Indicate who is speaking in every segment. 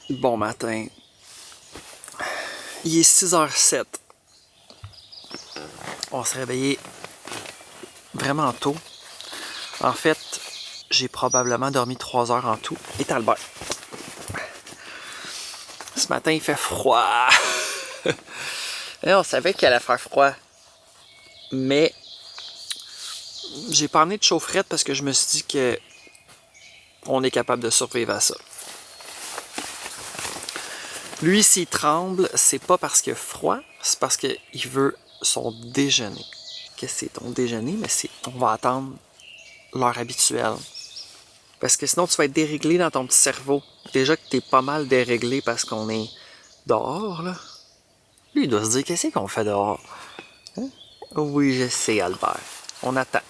Speaker 1: Bon matin. Il est 6h07. On s'est réveillé vraiment tôt. En fait, j'ai probablement dormi 3 heures en tout. Et Albert. Ce matin, il fait froid. Et on savait qu'il allait faire froid. Mais j'ai pas amené de chaufferette parce que je me suis dit que on est capable de survivre à ça. Lui, s'il tremble, c'est pas parce qu'il a froid, c'est parce qu'il veut son déjeuner. Qu'est-ce que c'est ton déjeuner? Mais on va attendre l'heure habituelle. Parce que sinon, tu vas être déréglé dans ton petit cerveau. Déjà que t'es pas mal déréglé parce qu'on est dehors, là. Lui, il doit se dire, qu'est-ce qu'on fait dehors? Hein? Oui, je sais, Albert. On attend.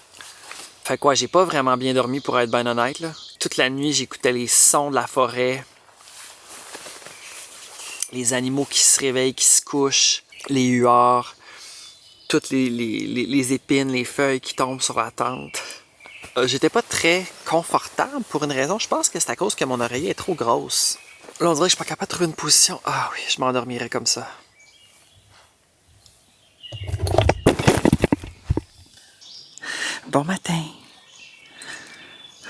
Speaker 1: Fait quoi, j'ai pas vraiment bien dormi pour être bien honnête, là. Toute la nuit, j'écoutais les sons de la forêt. Les animaux qui se réveillent, qui se couchent. Les huards. Toutes les épines, les feuilles qui tombent sur la tente. J'étais pas très confortable pour une raison. Je pense que c'est à cause que mon oreiller est trop grosse. Là, on dirait que je suis pas capable de trouver une position. Ah oui, je m'endormirais comme ça. Bon matin.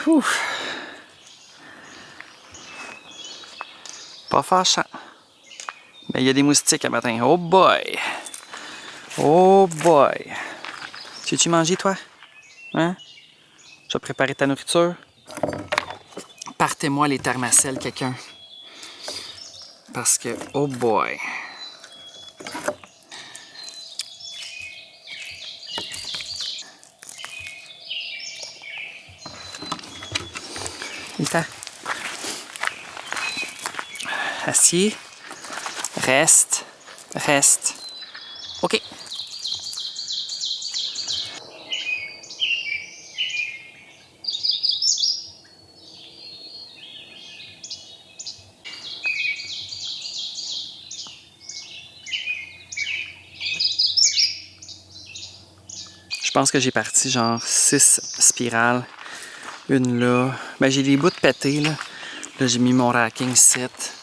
Speaker 1: Ouf. Pas fâchant. Mais il y a des moustiques à matin. Oh boy. Oh boy. Tu veux-tu manger, toi? Hein? Je vais préparer ta nourriture. Partez-moi les thermacelles, quelqu'un. Parce que, oh boy. Il est assis. Reste. Reste. OK. Je pense que j'ai parti genre 6 spirales. Une là. Ben, j'ai des bouts de pété, là. Là, j'ai mis mon racking set.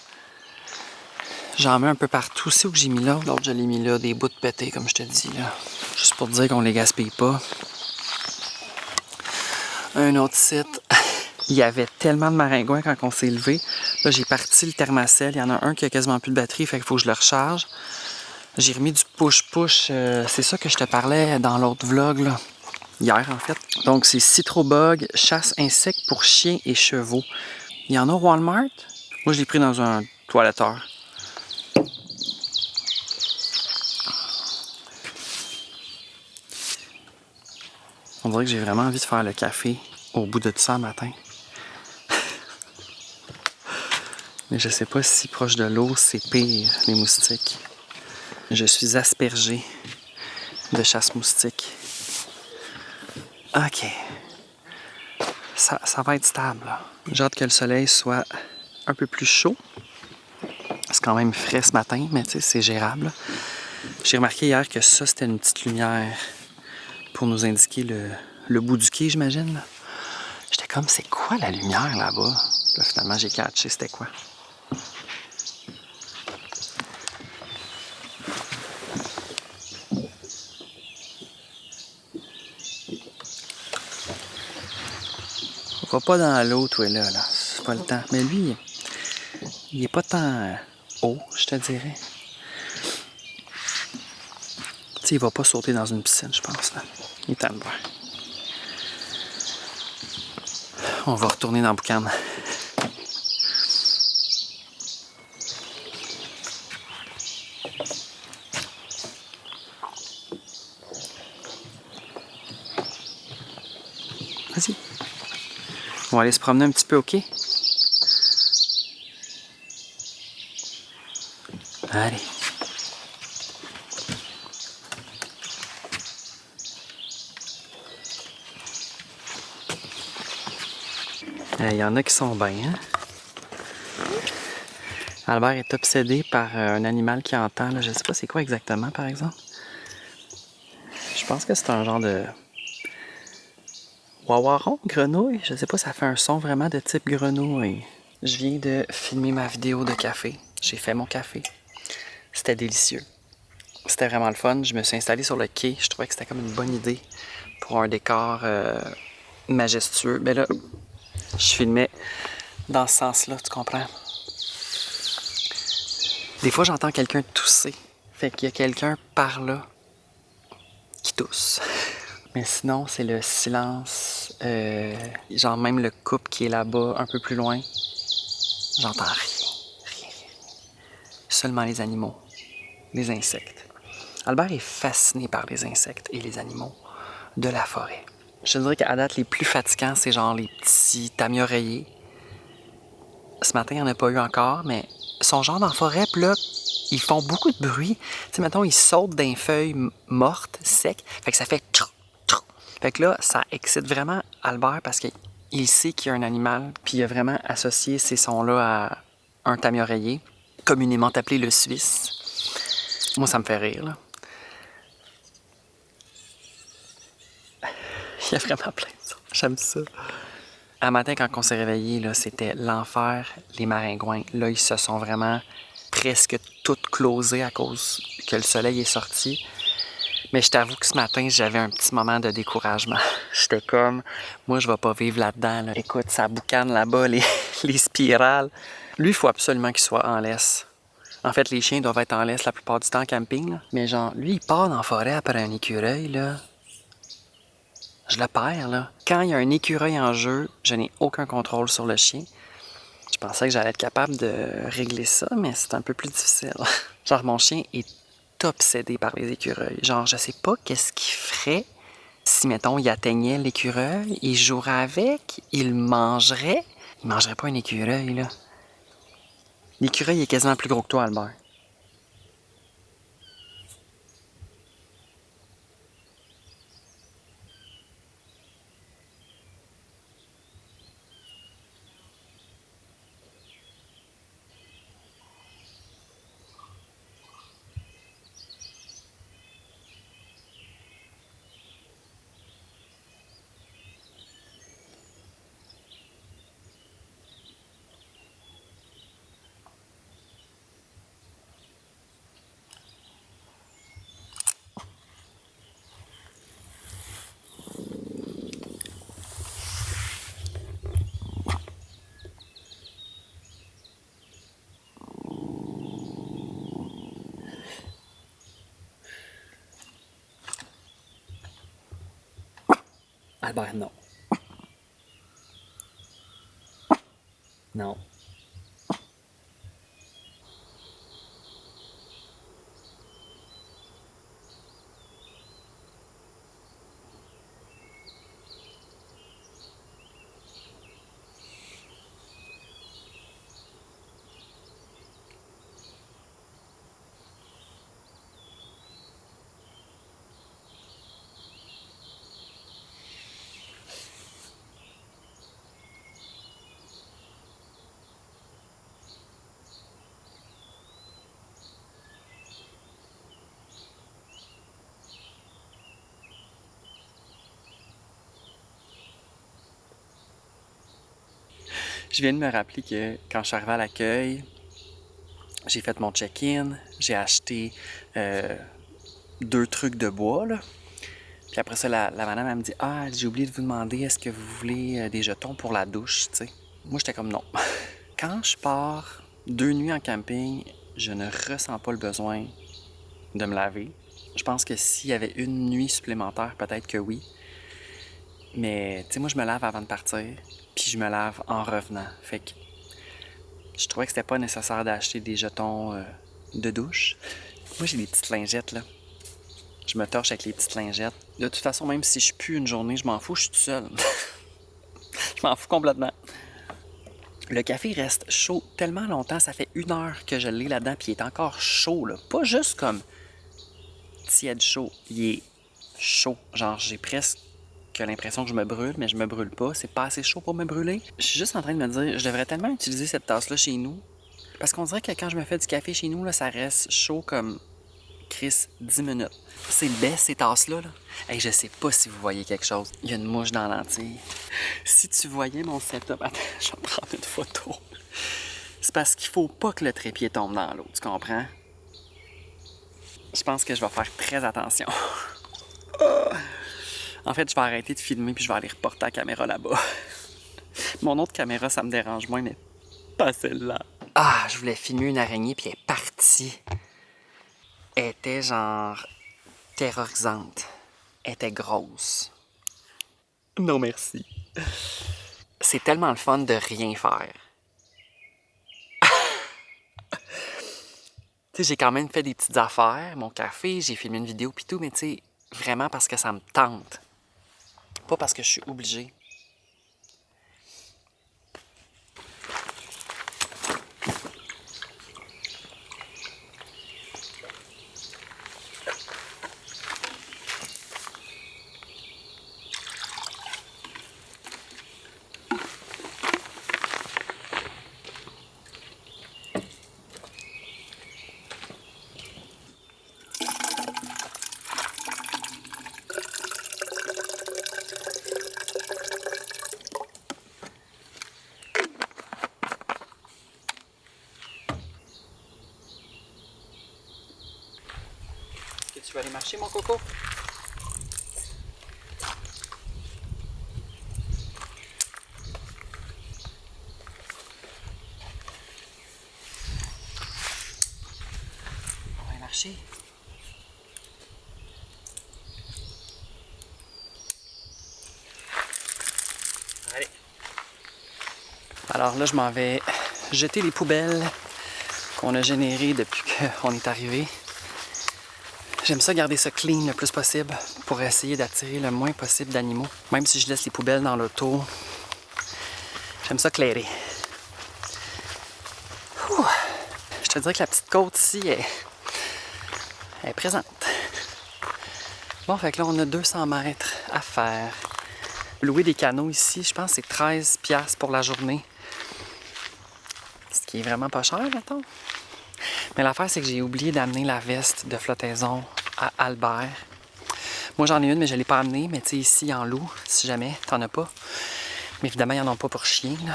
Speaker 1: J'en mets un peu partout. C'est où que j'ai mis là? L'autre, je l'ai mis là. Des bouts de pété, comme je te dis, là. Juste pour te dire qu'on les gaspille pas. Un autre site. Il y avait tellement de maringouins quand on s'est levé. Là, j'ai parti le thermacelle. Il y en a un qui a quasiment plus de batterie, fait qu'il faut que je le recharge. J'ai remis du push-push. C'est ça que je te parlais dans l'autre vlog, là. Hier, en fait. Donc, c'est Citrobug, chasse insectes pour chiens et chevaux. Il y en a au Walmart. Moi, je l'ai pris dans un toiletteur. On dirait que j'ai vraiment envie de faire le café au bout de tout ça le matin. Mais je sais pas si proche de l'eau, c'est pire, les moustiques. Je suis aspergé de chasse-moustiques. OK. Ça va être stable. J'ai hâte que le soleil soit un peu plus chaud. C'est quand même frais ce matin, mais tu sais, c'est gérable. J'ai remarqué hier que ça, c'était une petite lumière pour nous indiquer le bout du quai, j'imagine. J'étais comme, c'est quoi la lumière là-bas? Là, finalement, j'ai catché c'était quoi. Va pas dans l'eau, toi, là. C'est pas le temps. Mais lui, il est pas tant haut, je te dirais. Tu sais, il va pas sauter dans une piscine, je pense, là. Il est temps de voir. On va retourner dans Boucan. Vas-y. On va aller se promener un petit peu, OK? Allez. Il y en a qui sont bien, hein? Albert est obsédé par un animal qu'il entend. Là. Je sais pas c'est quoi exactement, par exemple. Je pense que c'est un genre de wawaron, grenouille. Je sais pas, ça fait un son vraiment de type grenouille. Je viens de filmer ma vidéo de café. J'ai fait mon café. C'était délicieux. C'était vraiment le fun. Je me suis installé sur le quai. Je trouvais que c'était comme une bonne idée pour un décor majestueux. Mais là, je filmais dans ce sens-là, tu comprends? Des fois, j'entends quelqu'un tousser. Fait qu'il y a quelqu'un par là qui tousse. Mais sinon, c'est le silence. Genre même le couple qui est là-bas, un peu plus loin. J'entends rien. Seulement les animaux, les insectes. Albert est fasciné par les insectes et les animaux de la forêt. Je te dirais qu'à date, les plus fatigants, c'est genre les petits tamis-oreillers. Ce matin, il n'y en a pas eu encore, mais ils sont genre dans la forêt, puis là, ils font beaucoup de bruit. Tu sais, mettons, ils sautent d'un feuille morte, sec, fait que ça fait trou, trou. Fait que là, ça excite vraiment Albert parce qu'il sait qu'il y a un animal, puis il a vraiment associé ces sons-là à un tamis-oreiller, communément appelé le Suisse. Moi, ça me fait rire, là. Il y a vraiment plein de sons. J'aime ça. Un matin, quand on s'est réveillé, là, c'était l'enfer, les maringouins. Là, ils se sont vraiment presque toutes closés à cause que le soleil est sorti. Mais je t'avoue que ce matin, j'avais un petit moment de découragement. J'étais comme, moi, je vais pas vivre là-dedans. Là. Écoute, ça boucane là-bas, les spirales. Lui, il faut absolument qu'il soit en laisse. En fait, les chiens doivent être en laisse la plupart du temps en camping. Là. Mais genre, lui, il part dans la forêt après un écureuil, là. Je le perds, là. Quand il y a un écureuil en jeu, je n'ai aucun contrôle sur le chien. Je pensais que j'allais être capable de régler ça, mais c'est un peu plus difficile. Genre, mon chien est obsédé par les écureuils. Genre, je sais pas qu'est-ce qu'il ferait si, mettons, il atteignait l'écureuil, il jouerait avec, il le mangerait. Il mangerait pas un écureuil, là. L'écureuil est quasiment plus gros que toi, Albert. Albert, non. Non. Je viens de me rappeler que quand je suis arrivé à l'accueil, j'ai fait mon check-in, j'ai acheté 2 trucs de bois, là. Puis après ça, la madame, elle me dit « Ah, j'ai oublié de vous demander, est-ce que vous voulez des jetons pour la douche, tu sais? » Moi, j'étais comme « Non. » Quand je pars 2 nuits en camping, je ne ressens pas le besoin de me laver. Je pense que s'il y avait une nuit supplémentaire, peut-être que oui. Mais, tu sais, moi, je me lave avant de partir, puis je me lave en revenant. Fait que je trouvais que c'était pas nécessaire d'acheter des jetons de douche. Moi, j'ai des petites lingettes, là. Je me torche avec les petites lingettes. De toute façon, même si je pue une journée, je m'en fous, je suis tout seul. Je m'en fous complètement. Le café reste chaud tellement longtemps, ça fait 1 heure que je l'ai là-dedans, puis il est encore chaud, là. Pas juste comme tiède chaud, il est chaud. Genre, j'ai presque l'impression que je me brûle, mais je me brûle pas. C'est pas assez chaud pour me brûler. Je suis juste en train de me dire, je devrais tellement utiliser cette tasse-là chez nous. Parce qu'on dirait que quand je me fais du café chez nous, là, ça reste chaud comme Chris 10 minutes. C'est le best, ces tasses-là. Là. Hey, je sais pas si vous voyez quelque chose. Il y a une mouche dans la lentille. Si tu voyais mon setup... Attends, je vais prendre une photo. C'est parce qu'il faut pas que le trépied tombe dans l'eau, tu comprends? Je pense que je vais faire très attention. En fait, je vais arrêter de filmer puis je vais aller reporter la caméra là-bas. Mon autre caméra, ça me dérange moins, mais pas celle-là. Ah, je voulais filmer une araignée puis elle est partie. Elle était genre terrorisante. Elle était grosse. Non, merci. C'est tellement le fun de rien faire. Tu sais, j'ai quand même fait des petites affaires, mon café, j'ai filmé une vidéo pis tout, mais tu sais, vraiment parce que ça me tente. Pas parce que je suis obligé. Est-ce que tu veux aller marcher, mon coco? On va aller marcher. Allez. Alors là, je m'en vais jeter les poubelles qu'on a générées depuis qu'on est arrivé. J'aime ça garder ça clean le plus possible pour essayer d'attirer le moins possible d'animaux. Même si je laisse les poubelles dans l'auto, j'aime ça clairer. Ouh. Je te dirais que la petite côte ici est présente. Bon, fait que là, on a 200 mètres à faire. Louer des canots ici, je pense que c'est 13$ pour la journée. Ce qui est vraiment pas cher, mettons. Mais l'affaire, c'est que j'ai oublié d'amener la veste de flottaison à Albert. Moi, j'en ai une, mais je ne l'ai pas amenée. Mais tu sais, ici, ils en louent, si jamais t'en as pas. Mais évidemment, ils n'en ont pas pour chiens, là.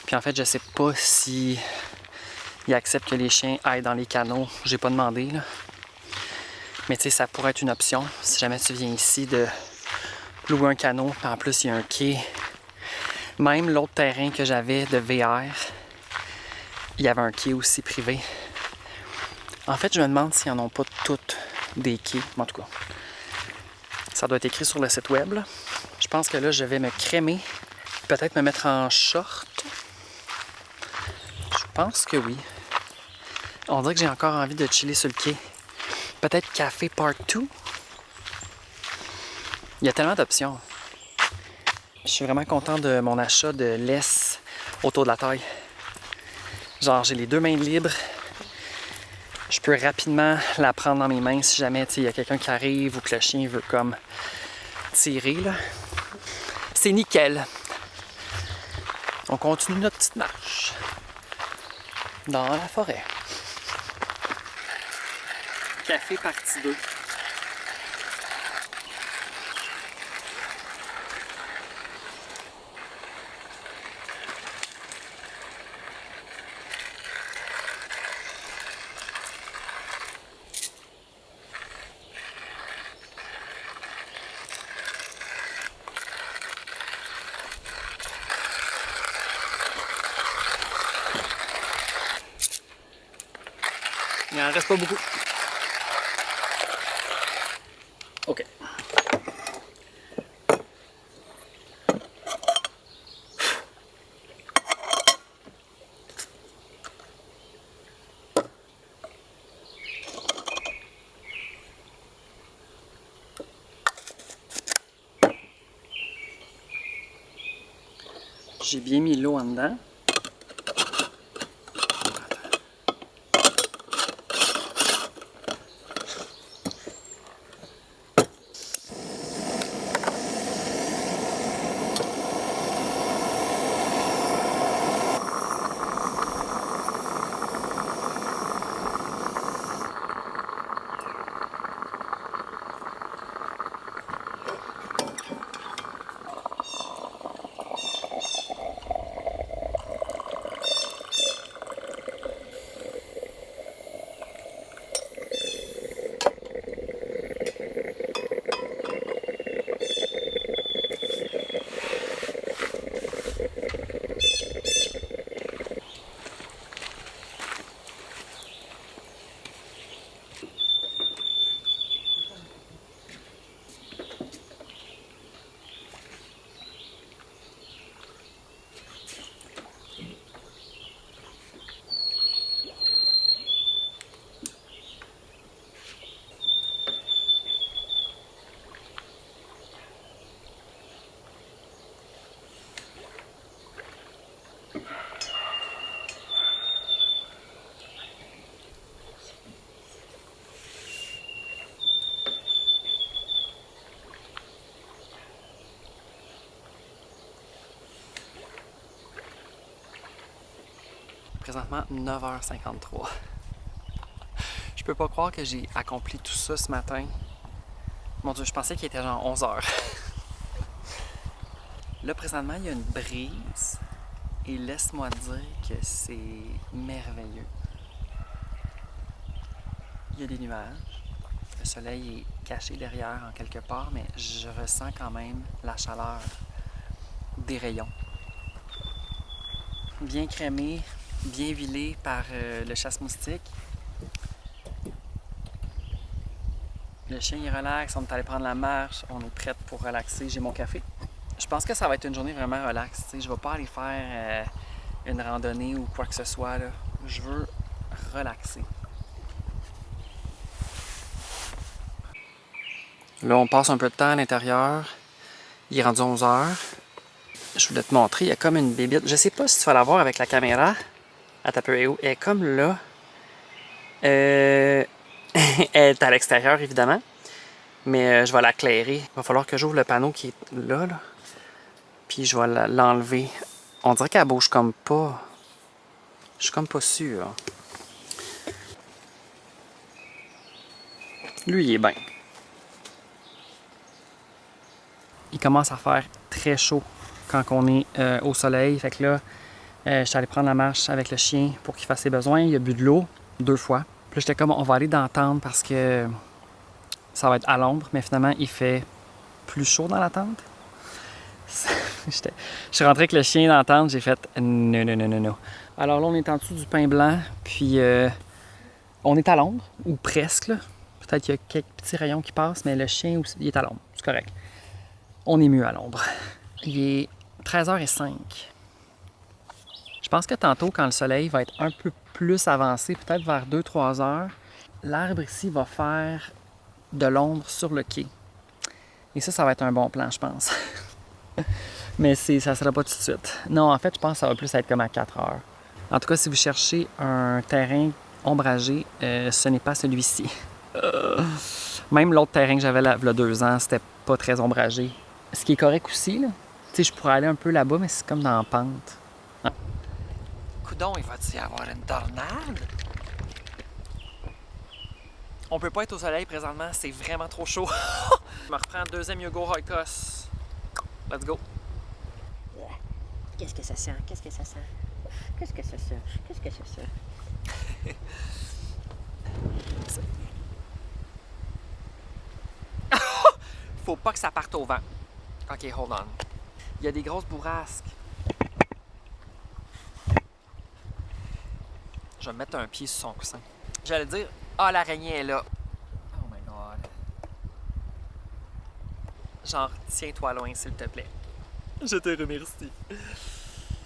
Speaker 1: Puis en fait, je sais pas si ils acceptent que les chiens aillent dans les canots. J'ai pas demandé, là. Mais tu sais, ça pourrait être une option. Si jamais tu viens ici de louer un canot, puis en plus, il y a un quai. Même l'autre terrain que j'avais de VR, il y avait un quai aussi privé. En fait, je me demande s'ils n'en ont pas toutes des quais. En tout cas, ça doit être écrit sur le site web, là. Je pense que là, je vais me crémer. Peut-être me mettre en short. Je pense que oui. On dirait que j'ai encore envie de chiller sur le quai. Peut-être café part 2. Il y a tellement d'options. Je suis vraiment content de mon achat de laisse autour de la taille. Genre, j'ai les 2 mains libres. Je peux rapidement la prendre dans mes mains si jamais il y a quelqu'un qui arrive ou que le chien veut comme tirer, là. C'est nickel. On continue notre petite marche dans la forêt. Café partie 2. Il n'en reste pas beaucoup. OK. J'ai bien mis l'eau en dedans. présentement 9h53. Je peux pas croire que j'ai accompli tout ça ce matin. Mon Dieu, je pensais qu'il était genre 11h. Là, présentement, il y a une brise. Et laisse-moi dire que c'est merveilleux. Il y a des nuages. Le soleil est caché derrière en quelque part, mais je ressens quand même la chaleur des rayons. Bien crémé, bien huilé par le chasse-moustique. Le chien il relaxe, on est allé prendre la marche, on est prête pour relaxer. J'ai mon café. Je pense que ça va être une journée vraiment relaxe. Je ne vais pas aller faire une randonnée ou quoi que ce soit. Là. Je veux relaxer. Là, on passe un peu de temps à l'intérieur. Il est rendu 11h. Je voulais te montrer, il y a comme une bébite. Je sais pas si tu vas la voir avec la caméra. À ta peu et où. Elle est comme là. Elle est à l'extérieur, évidemment. Mais je vais l'éclairer. Il va falloir que j'ouvre le panneau qui est là. Puis je vais l'enlever. On dirait qu'elle bouge comme pas. Je suis comme pas sûr. Lui, il est bien. Il commence à faire très chaud quand on est au soleil. Fait que là, je suis allé prendre la marche avec le chien pour qu'il fasse ses besoins. Il a bu de l'eau 2 fois. Puis là, j'étais comme, on va aller dans la tente parce que ça va être à l'ombre. Mais finalement, il fait plus chaud dans la tente. Je suis rentré avec le chien dans la tente. J'ai fait non, non, non, non, non. Alors là, on est en dessous du pain blanc. Puis on est à l'ombre, ou presque. Là. Peut-être qu'il y a quelques petits rayons qui passent, mais le chien aussi, il est à l'ombre. C'est correct. On est mieux à l'ombre. Il est 13h05. Je pense que tantôt, quand le soleil va être un peu plus avancé, peut-être vers 2-3 heures, l'arbre ici va faire de l'ombre sur le quai. Et ça va être un bon plan, je pense. Mais ça ne sera pas tout de suite. Non, en fait, je pense que ça va plus être comme à 4 heures. En tout cas, si vous cherchez un terrain ombragé, ce n'est pas celui-ci. Même l'autre terrain que j'avais il y a 2 ans, c'était pas très ombragé. Ce qui est correct aussi, là. Tu sais, je pourrais aller un peu là-bas, mais c'est comme dans la pente. Ah. Coudon, il va-t-il y avoir une tornade? On peut pas être au soleil présentement, c'est vraiment trop chaud. Je me reprends 2e Yogo Oikos. Let's go.
Speaker 2: Qu'est-ce que ça sent? Qu'est-ce que ça sent? Qu'est-ce que ça sent? Qu'est-ce que ça sent?
Speaker 1: Faut pas que ça parte au vent. OK, hold on. Il y a des grosses bourrasques. Je vais mettre un pied sur son coussin. J'allais dire, l'araignée est là. Oh my god. Genre, tiens-toi loin, s'il te plaît. Je te remercie.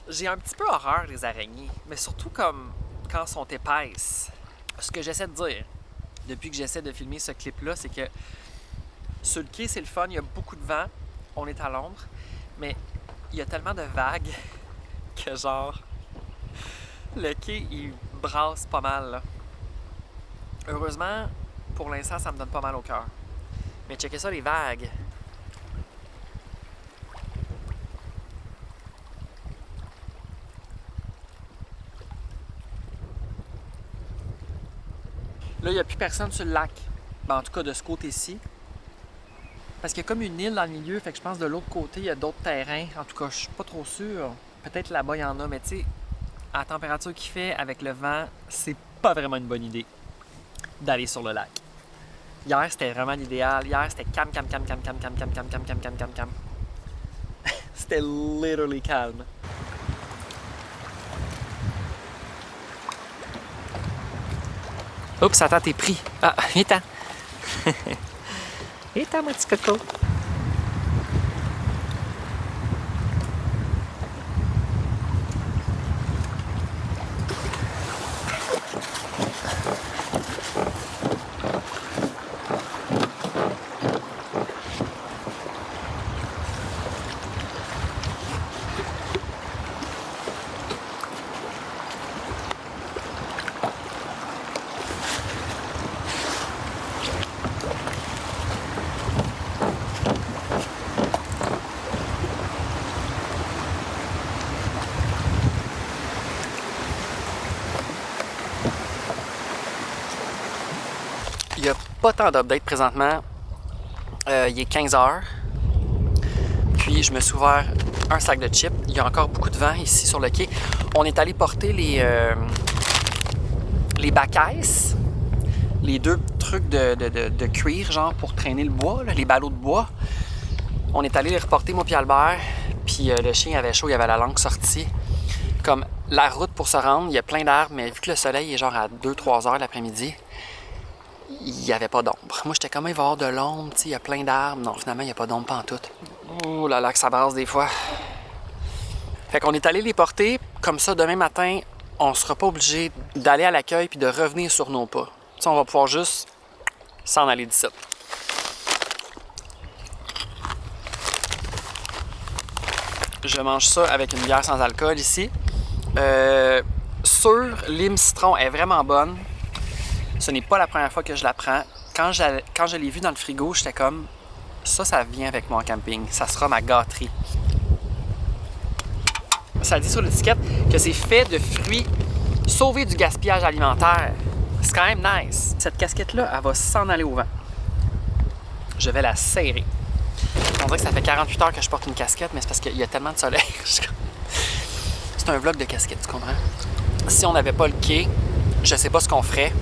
Speaker 1: J'ai un petit peu horreur des araignées, mais surtout comme quand elles sont épaisses. Ce que j'essaie de dire, depuis que j'essaie de filmer ce clip-là, c'est que sur le quai, c'est le fun, il y a beaucoup de vent, on est à l'ombre, mais il y a tellement de vagues que genre, le quai, il brasse pas mal, là. Heureusement, pour l'instant, ça me donne pas mal au cœur. Mais checkez ça, les vagues. Là, il n'y a plus personne sur le lac. Ben, en tout cas, de ce côté-ci. Parce qu'il y a comme une île dans le milieu, fait que je pense que de l'autre côté, il y a d'autres terrains. En tout cas, je suis pas trop sûr. Peut-être là-bas, il y en a, mais tu sais, à la température qu'il fait, avec le vent, c'est pas vraiment une bonne idée d'aller sur le lac. Hier, c'était vraiment l'idéal. Hier, c'était calme. C'était literally calme. Oups, attends, t'es pris. Ah, viens-t'en. Viens-t'en, mon petit coco. Il n'y a pas tant d'updates présentement. Il est 15h. Puis je me suis ouvert un sac de chips. Il y a encore beaucoup de vent ici sur le quai. On est allé porter les bacaisses, les deux trucs de cuir, genre pour traîner le bois, là, les ballots de bois. On est allé les reporter, moi puis Albert. Puis le chien avait chaud, il avait la langue sortie. Comme la route pour se rendre, il y a plein d'arbres, mais vu que le soleil est genre à 2-3 heures l'après-midi, il n'y avait pas d'ombre. Moi, j'étais comme, il va y avoir de l'ombre, il y a plein d'arbres. Non, finalement, il n'y a pas d'ombre pantoute. Oh là là, que ça brasse des fois. Fait qu'on est allé les porter. Comme ça, demain matin, on sera pas obligé d'aller à l'accueil puis de revenir sur nos pas. T'sais, on va pouvoir juste s'en aller d'ici. Je mange ça avec une bière sans alcool ici. Sur lime citron est vraiment bonne. Ce n'est pas la première fois que je la prends. Quand je l'ai vue dans le frigo, j'étais comme, ça vient avec moi en camping. Ça sera ma gâterie. Ça dit sur l'étiquette que c'est fait de fruits sauvés du gaspillage alimentaire. C'est quand même nice. Cette casquette-là, elle va s'en aller au vent. Je vais la serrer. On dirait que ça fait 48 heures que je porte une casquette, mais c'est parce qu'il y a tellement de soleil. C'est un vlog de casquette, tu comprends? Si on n'avait pas le quai, je sais pas ce qu'on ferait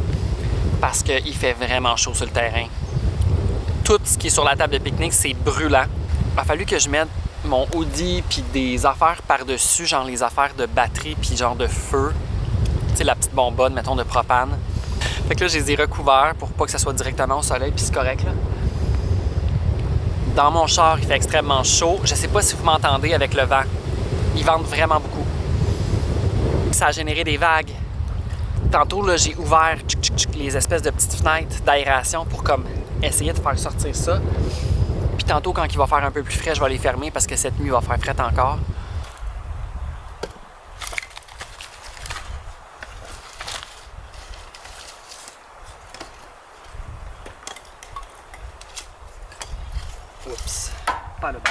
Speaker 1: parce qu'il fait vraiment chaud sur le terrain. Tout ce qui est sur la table de pique-nique, c'est brûlant. Il a fallu que je mette mon hoodie puis des affaires par-dessus, genre les affaires de batterie puis genre de feu. Tu sais, la petite bonbonne, mettons, de propane. Fait que là, je les ai recouverts pour pas que ça soit directement au soleil, puis c'est correct, là. Dans mon char, il fait extrêmement chaud. Je sais pas si vous m'entendez avec le vent. Il vente vraiment beaucoup. Ça a généré des vagues. Tantôt, là, j'ai ouvert les espèces de petites fenêtres d'aération pour comme essayer de faire sortir ça. Puis tantôt, quand il va faire un peu plus frais, je vais les fermer parce que cette nuit, il va faire frais encore. Oups, pas le bâton.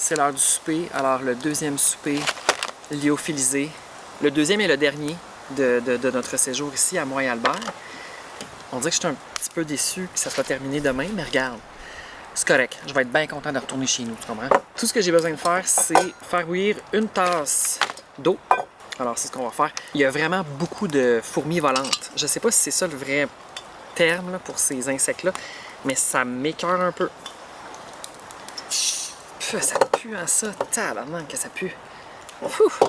Speaker 1: C'est l'heure du souper. Alors, le deuxième souper lyophilisé. Le deuxième et le dernier de notre séjour ici à Mont-Albert. On dirait que je suis un petit peu déçu que ça soit terminé demain, mais regarde, c'est correct. Je vais être bien content de retourner chez nous, tu comprends? Tout ce que j'ai besoin de faire, c'est faire bouillir une tasse d'eau. Alors, c'est ce qu'on va faire. Il y a vraiment beaucoup de fourmis volantes. Je sais pas si c'est ça le vrai terme là, pour ces insectes-là, mais ça m'écoeure un peu. Ça pue hein, ça. Tabarnak que ça pue. Ouf.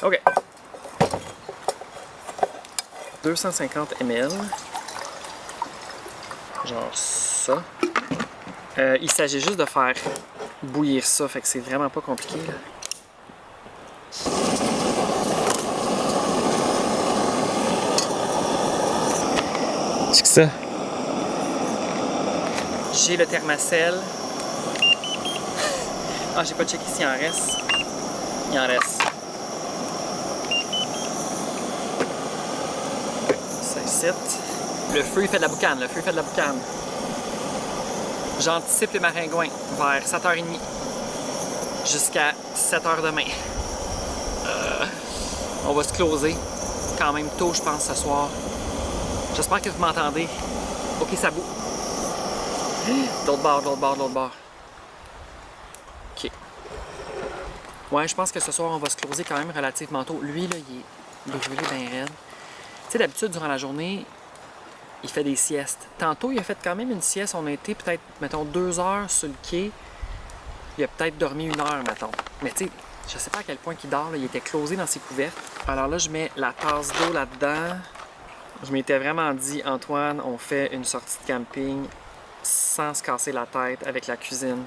Speaker 1: OK. 250 ml. Genre ça. Il s'agit juste de faire bouillir ça, fait que c'est vraiment pas compliqué là. Check ça. J'ai le thermacell. Ah, j'ai pas checké s'il en reste. Il en reste. ici. Le feu, il fait de la boucane. Le feu, il fait de la boucane. J'anticipe les maringouins vers 7h30 jusqu'à 7h demain. On va se closer quand même tôt, je pense, ce soir. J'espère que vous m'entendez. Ok, ça boue. L'autre bord, l'autre bord, l'autre bord. Ok. Ouais, je pense que ce soir, on va se closer quand même relativement tôt. Lui, là, il est brûlé bien raide. Tu sais, d'habitude, durant la journée, il fait des siestes. Tantôt, il a fait quand même une sieste. On a été peut-être, mettons, 2 heures sur le quai. Il a peut-être dormi 1 heure, mettons. Mais tu sais, je sais pas à quel point il dort. Là. Il était closé dans ses couvertes. Alors là, je mets la tasse d'eau là-dedans. Je m'étais vraiment dit, Antoine, on fait une sortie de camping sans se casser la tête avec la cuisine.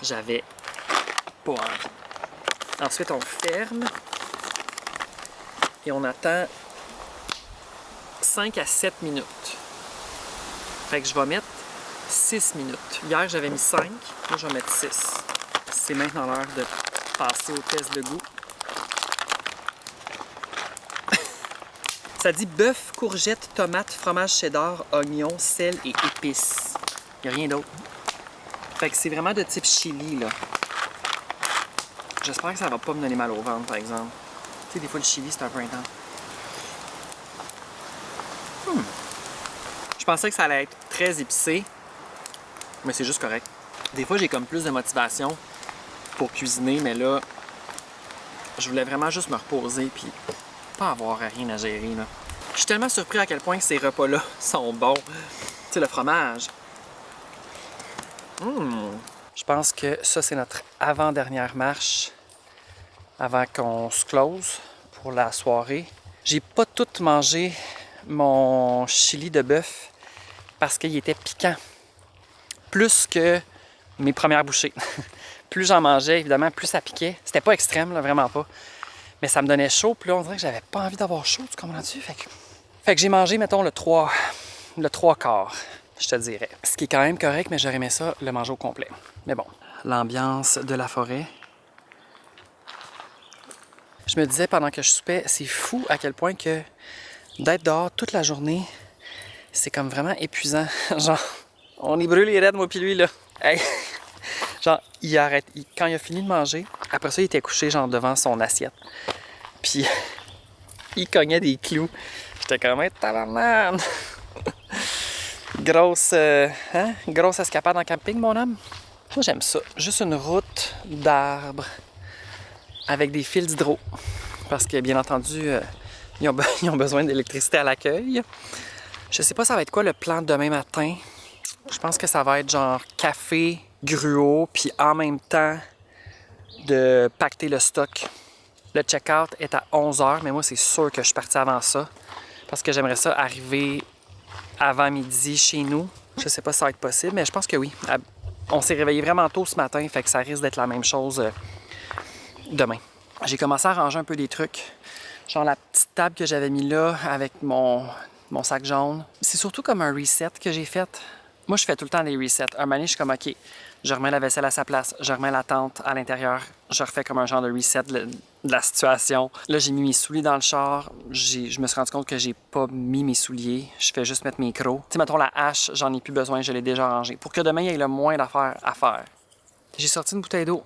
Speaker 1: J'avais pas envie. Ensuite, on ferme et on attend 5 à 7 minutes. Fait que je vais mettre 6 minutes. Hier, j'avais mis 5. Là, je vais mettre 6. C'est maintenant l'heure de passer au test de goût. Ça dit bœuf, courgette, tomate, fromage cheddar, oignon, sel et épices. Il n'y a rien d'autre. Fait que c'est vraiment de type chili, là. J'espère que ça va pas me donner mal au ventre, par exemple. Tu sais, des fois, le chili, c'est un peu intense. Je pensais que ça allait être très épicé, mais c'est juste correct. Des fois, j'ai comme plus de motivation pour cuisiner, mais là, je voulais vraiment juste me reposer puis pas avoir rien à gérer, là. Je suis tellement surpris à quel point ces repas-là sont bons. Tu sais, le fromage. Je pense que ça, c'est notre avant-dernière marche avant qu'on se close pour la soirée. J'ai pas tout mangé mon chili de bœuf parce qu'il était piquant. Plus que mes premières bouchées. Plus j'en mangeais, évidemment, plus ça piquait. C'était pas extrême, là, vraiment pas. Mais ça me donnait chaud, puis là, on dirait que j'avais pas envie d'avoir chaud, tu comprends-tu? Fait que j'ai mangé, mettons, le 3 quarts, je te dirais. Ce qui est quand même correct, mais j'aurais aimé ça le manger au complet. Mais bon, l'ambiance de la forêt. Je me disais pendant que je soupais, c'est fou à quel point que d'être dehors toute la journée, c'est comme vraiment épuisant. Genre, on est brûlé raides, moi puis lui, là. Hey. Genre, il arrête. Quand il a fini de manger, après ça, il était couché, genre, devant son assiette. Puis, il cognait des clous. J'étais comme, hey, tabarnak! Grosse escapade en camping, mon homme. Moi, j'aime ça. Juste une route d'arbres avec des fils d'hydro. Parce que, bien entendu, ils ont besoin d'électricité à l'accueil. Je sais pas ça va être quoi le plan de demain matin. Je pense que ça va être genre café, gruau, puis en même temps de pacter le stock. Le check-out est à 11h, mais moi, c'est sûr que je suis parti avant ça. Parce que j'aimerais ça arriver avant midi chez nous. Je sais pas si ça va être possible, mais je pense que oui. On s'est réveillé vraiment tôt ce matin, fait que ça risque d'être la même chose demain. J'ai commencé à ranger un peu des trucs. Genre la petite table que j'avais mis là avec mon sac jaune. C'est surtout comme un reset que j'ai fait. Moi, je fais tout le temps des resets. Un moment donné, je suis comme, OK, je remets la vaisselle à sa place, je remets la tente à l'intérieur, je refais comme un genre de reset de la situation. Là, j'ai mis mes souliers dans le char. Je me suis rendu compte que j'ai pas mis mes souliers. Je fais juste mettre mes crocs. Tu sais, mettons la hache, j'en ai plus besoin, je l'ai déjà rangée. Pour que demain, il y ait le moins d'affaires à faire. J'ai sorti une bouteille d'eau.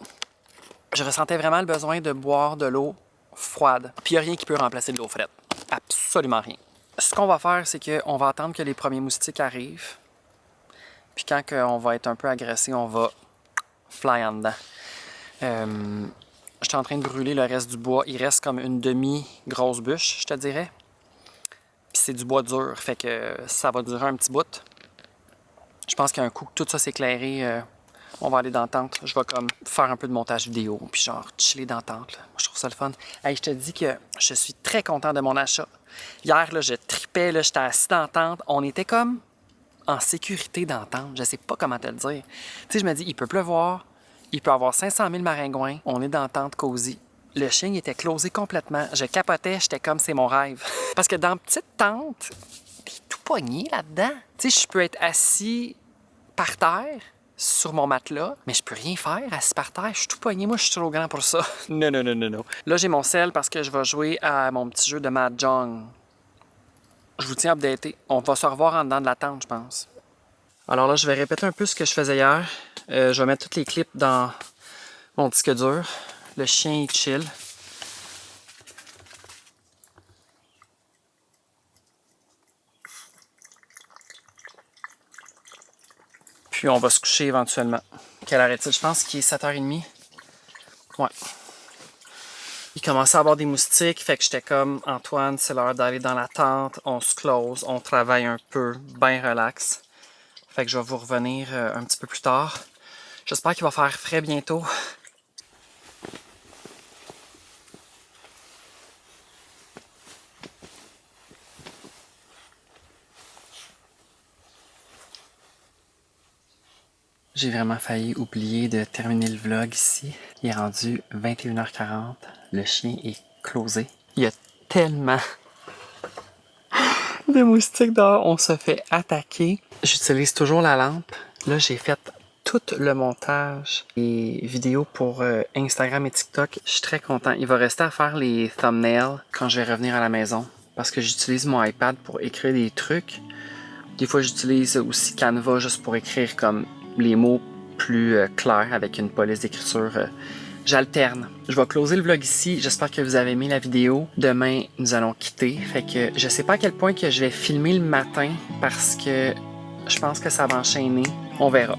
Speaker 1: Je ressentais vraiment le besoin de boire de l'eau froide. Puis il n'y a rien qui peut remplacer de l'eau frette. Absolument rien. Ce qu'on va faire, c'est qu'on va attendre que les premiers moustiques arrivent. Puis quand on va être un peu agressé, on va fly en dedans. Je suis en train de brûler le reste du bois. Il reste comme une demi-grosse bûche, je te dirais. Puis c'est du bois dur, fait que ça va durer un petit bout. Je pense qu'un coup que tout ça s'éclairer, on va aller dans la tente. Je vais comme faire un peu de montage vidéo, puis genre chiller dans la tente. Là. Moi, je trouve ça le fun. Hey, je te dis que je suis très content de mon achat. Hier, là, je tripais, là, j'étais assis dans la tente. On était comme en sécurité dans la tente. Je sais pas comment te le dire. Tu sais, je me dis, il peut pleuvoir, il peut avoir 500 000 maringouins. On est dans la tente cosy. Le chien il était closé complètement. Je capotais, j'étais comme, c'est mon rêve. Parce que dans la petite tente, t'es tout pogné là-dedans. Tu sais, je peux être assis par terre, sur mon matelas, mais je peux rien faire assis par terre. Je suis tout pogné. Moi, je suis trop grand pour ça. Non. Là, j'ai mon sel parce que je vais jouer à mon petit jeu de Mahjong. je vous tiens updaté. On va se revoir en dedans de la tente, je pense. Alors là, je vais répéter un peu ce que je faisais hier. Je vais mettre tous les clips dans mon disque dur. Le chien, il chill. Puis on va se coucher éventuellement. Quelle heure est-il? Je pense qu'il est 7h30. Ouais. Il commençait à avoir des moustiques, fait que j'étais comme, Antoine, c'est l'heure d'aller dans la tente, on se close, on travaille un peu, bien relax. Fait que je vais vous revenir un petit peu plus tard. J'espère qu'il va faire frais bientôt. J'ai vraiment failli oublier de terminer le vlog ici. Il est rendu 21h40. Le chien est closé. Il y a tellement de moustiques dehors. On se fait attaquer. J'utilise toujours la lampe. Là, j'ai fait tout le montage et vidéos pour Instagram et TikTok. Je suis très content. Il va rester à faire les thumbnails quand je vais revenir à la maison. Parce que j'utilise mon iPad pour écrire des trucs. Des fois, j'utilise aussi Canva juste pour écrire comme les mots plus clairs avec une police d'écriture. J'alterne. Je vais closer le vlog ici. J'espère que vous avez aimé la vidéo. Demain, nous allons quitter. Fait que je sais pas à quel point que je vais filmer le matin parce que je pense que ça va enchaîner. On verra.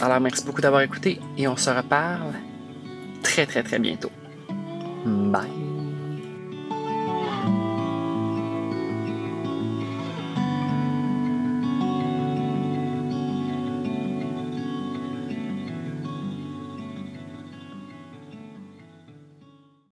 Speaker 1: Alors, merci beaucoup d'avoir écouté et on se reparle très, très, très bientôt. Bye!